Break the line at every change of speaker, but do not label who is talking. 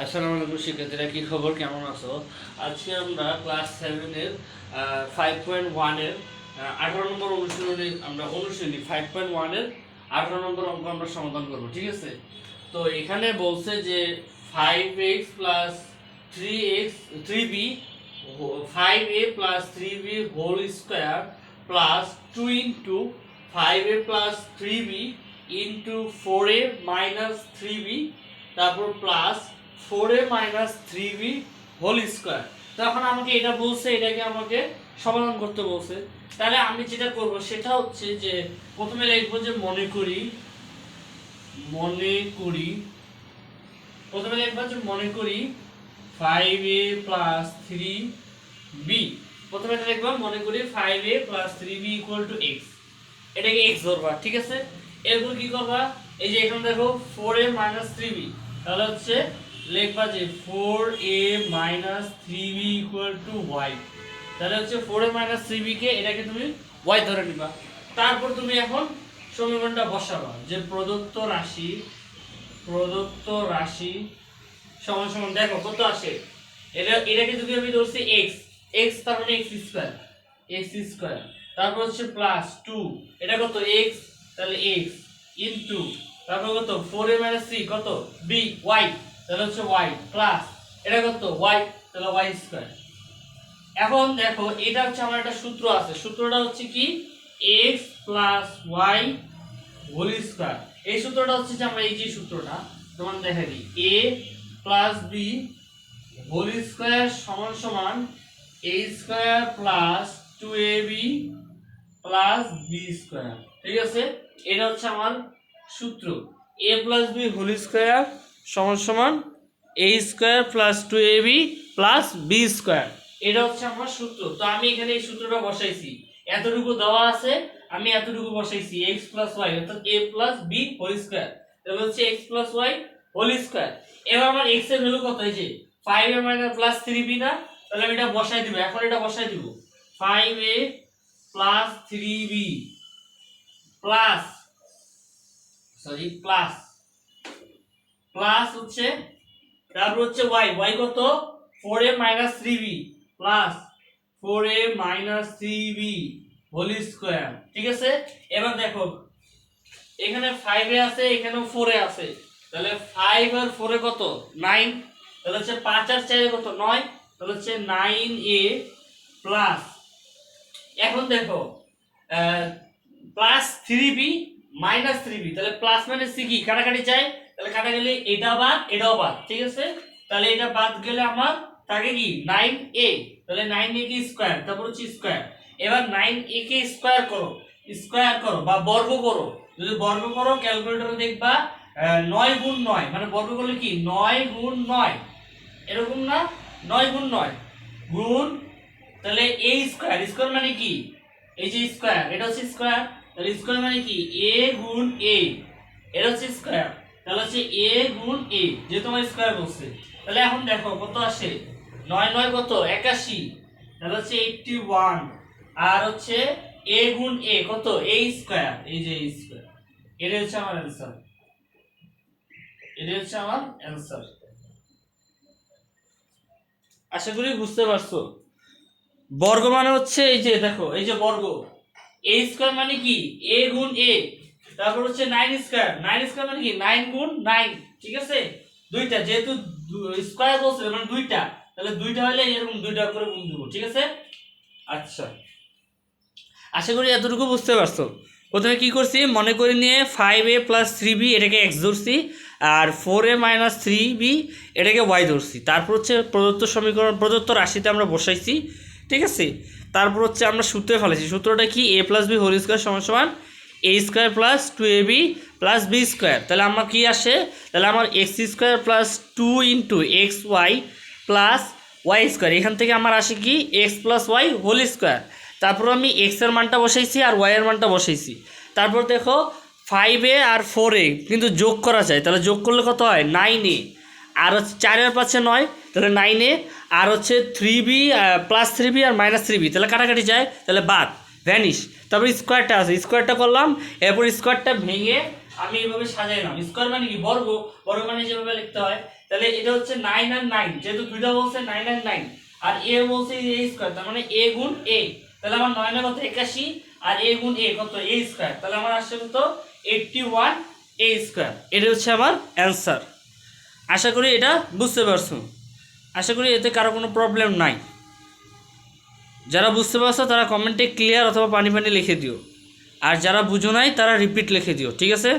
আসসালামু আলাইকুম শিক্ষার্থীরা, কি খবর, কেমন আছো? আজকে আমরা ক্লাস 7 এর 5.1 এর 18 নম্বর অনুশীলনী 5.1 এর 18 নম্বর অঙ্ক আমরা সমাধান করব। ঠিক আছে, তো এখানে বলছে যে 5x plus 3x 3b 5a plus 3b whole square plus 2 into 5a plus 3b into 4a minus 3b তারপর plus 4a minus 3b whole square. তখন আমাকে এটা বলছে, এটাকে আমাকে সমাধান করতে বলছে। তাহলে আমি যেটা করব সেটা হচ্ছে যে প্রথমে লিখবো যে মনে করি প্রথমে লিখবো যে মনে করি 5a plus 3b। প্রথমে এটা লিখবো মনে করি 5a plus 3b equal to x, এটাকে x ধরবা। ঠিক আছে, এরপর কি করবা, এই যে এখানে দেখো 4a minus 3b, তাহলে হচ্ছে লিখবা যে 4a minus 3b equal to y। তাহলে হচ্ছে 4a minus 3b কে এটাকে তুমি y ধরে নিবা। তারপর তুমি এখন সমীকরণটা বসাবা যে প্রদত্ত রাশি সমান সমান, দেখো কত আসে, এটাকে যদি আমি ধরছি x তার মানে x স্কয়ার, তারপর হচ্ছে প্লাস 2, এটা কত x, তাহলে x ইনটু তারপর কত 4a minus 3 কত b y, তাহলে হচ্ছে y প্লাস এটা কত y, তাহলে y স্কয়ার। এখন দেখো এটা হচ্ছে আমার একটা সূত্র আছে, সূত্রটা হচ্ছে কি x plus y whole square. এই সূত্রটা হচ্ছে যে আমরা এই যে সূত্রটা তোমার দেখা দিই, a plus b whole square সমান সমান a square plus 2ab plus b square. ঠিক আছে, এটা হচ্ছে আমার সূত্র, a plus b whole square সমান সমান a square plus 2ab plus b square, এটা হচ্ছে আমার সূত্র। তো আমি এখানে এই সূত্রটা বসাইছি, এতটুকু দেওয়া আছে, আমি এতটুকু বসাইছি x প্লাস y অর্থাৎ a plus b whole square, তাহলে হচ্ছে x plus y whole square. এবার আমার x এর ভ্যালু কত, এই যে 5a মাইনাস প্লাস 3b না, তাহলে আমি এটা বসাই দিব। এখন এটা বসাই দিব 5a plus 3b plus plus হচ্ছে তারপর হচ্ছে y কত 4a minus 3b plus 4a minus 3b whole square. ঠিক আছে, এবার দেখো এখানে 5a আছে, এখানেও 4a আছে, তাহলে 5 আর 4 এ কত 9, তাহলে হচ্ছে 5 আর 4 এ কত 9, তাহলে হচ্ছে 9a প্লাস, এখন দেখো প্লাস 3b মাইনাস 3b, তাহলে প্লাস মানে সি কি কাটাকাটি চাই, তাহলে কাটা গেলে এটা বাদ এটাও বাদ। ঠিক আছে, তাহলে এটা বাদ গেলে আমার থাকে কি 9a, তাহলে 9a কি স্কয়ার, তারপর হচ্ছে স্কয়ার। এবার 9a কে স্কয়ার করো বা বর্গ করো, যদি বর্গ করো ক্যালকুলেটরে দেখবা 9 গুণ 9 মানে বর্গ করলে কি 9 গুণ 9 এরকম না, 9 গুণ 9 গুণ, তাহলে a স্কয়ার মানে কি এই যে স্কয়ার, এটা হচ্ছে স্কয়ার, তাহলে স্কয়ার মানে কি a গুণ a, এটা হচ্ছে স্কয়ার, তাহলে হচ্ছে a গুণ a, যেহেতু আমার স্কয়ার বলছে। তাহলে এখন দেখো কত আসে 9 9 কত 81, তাহলে হচ্ছে 81, আর হচ্ছে a গুণ a কত a স্কয়ার, এই যে a স্কয়ার, এটা হচ্ছে আমার অ্যানসার। আশা করি বুঝতে পারছো। বর্গ মানে হচ্ছে এই যে দেখো, এই যে বর্গ, a স্কয়ার মানে কি a গুণ a, তারপর হচ্ছে 9 স্কয়ার মানে কি 9 গুণ 9। ঠিক আছে, দুইটা যেহেতু স্কয়ার বলছে মানে দুইটা, তাহলে দুইটা হলে এরকম দুইটা করে গুণ দেব। ঠিক আছে, আচ্ছা আশা করি এতটুকু বুঝতে পারছো। প্রথমে কি করছি, মনে করে নিয়ে 5a প্লাস 3b এটাকে x ধরছি, আর 4a মাইনাস 3b এটাকে y ধরছি, তারপর হচ্ছে প্রদত্ত রাশিতে আমরা বসাইছি। ঠিক আছে, তারপর হচ্ছে আমরা সূত্রে ফেলেছি, সূত্রটা কি a plus b whole square সমান সমান a square plus 2ab plus b square. তাহলে আমার কি আসে, তাহলে আমার x square plus 2 into x y plus y square, এখান থেকে আমার আসে কি x plus y whole square. তারপর আমি x এর মানটা বসাইছি আর y এর মানটা বসাইছি। তারপর দেখো 5a আর 4a কিন্তু যোগ করা যায়, তাহলে যোগ করলে কত হয় 9a, আর হচ্ছে 4 এর পাশে 9, তাহলে 9a, আর হচ্ছে 3b প্লাস 3b আর মাইনাস 3b, তাহলে কাটাকাটি যায়, তাহলে বাদ ভ্যানিশ। তারপর স্কোয়ারটা আছে, স্কোয়ারটা করলাম, এরপর স্কোয়ারটা ভেঙে আমি এইভাবে সাজাইলাম। স্কোয়ার মানে কি বর্গ, বর্গ মানে যেভাবে লিখতে হয়। তাহলে এটা হচ্ছে 9 আর 9, যেহেতু দুইটা বলছে 9 আর 9, আর এ বলছে a স্কয়ার, তার মানে a গুণ a। তাহলে আমার 9 এর কত 81, আর a গুণ a কত a স্কয়ার, তাহলে আমার আসছে কত 81 a স্কয়ার। এটা হচ্ছে আমার অ্যানসার। আশা করি এটা বুঝতে পারছো, আশা করি এতে কারো কোনো প্রবলেম নাই। যারা বুঝতে পারছো তারা কমেন্টে ক্লিয়ার অথবা পানি পানি লিখে দিও, আর যারা বুঝো নাই তারা রিপিট লিখে দিও, ঠিক আছে।